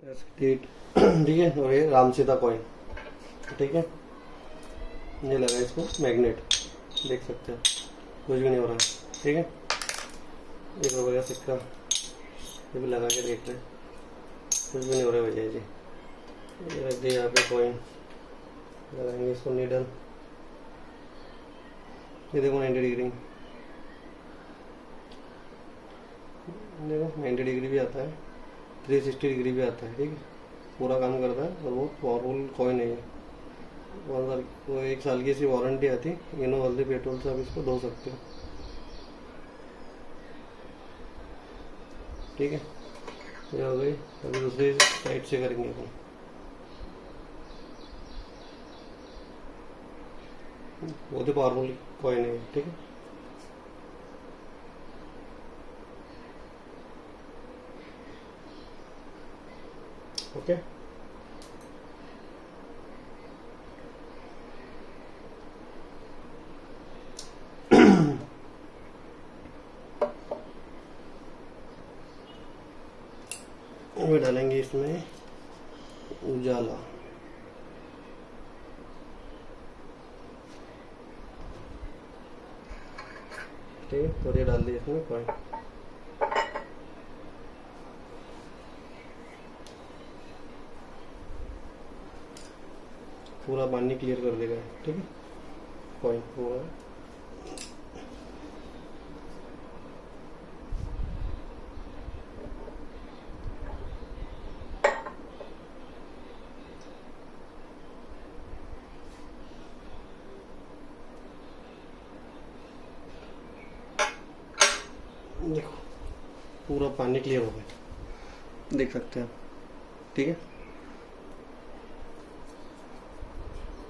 एस्केट ठीक है। और ये राम सीता कॉइन, ठीक है। ये लगा है इसको मैग्नेट, देख सकते हैं कुछ भी नहीं हो रहा है, ठीक है। 1 रुपये का सिक्का ये भी लगा के देख रहे हैं, कुछ भी नहीं हो रहा है भैया जी। ये रख दिया यहाँ पे कॉइन, लगाएंगे इसको नीडल, ये देखो 90 डिग्री, देखो 90 डिग्री भी आता है, 360 डिग्री भी आता है, ठीक है। पूरा काम करता है और वो पावरफुल कॉइन है ये। वो 1 साल की इसकी वारंटी आती है। इनो हल्दी पेट्रोल से आप इसको धो सकते हो, ठीक है। ये हो गई। अभी दूसरी साइड से करेंगे अपन। बहुत ही पावरफुल कॉइन है, ठीक है। ओके वो डालेंगे इसमें उजाला, ठीक है। और ये डाल दिए इसमें कॉइन, पूरा पानी क्लियर कर देगा, ठीक है। कॉइन पूरा देखो, पूरा पानी क्लियर हो गया, देख सकते हैं आप, ठीक है।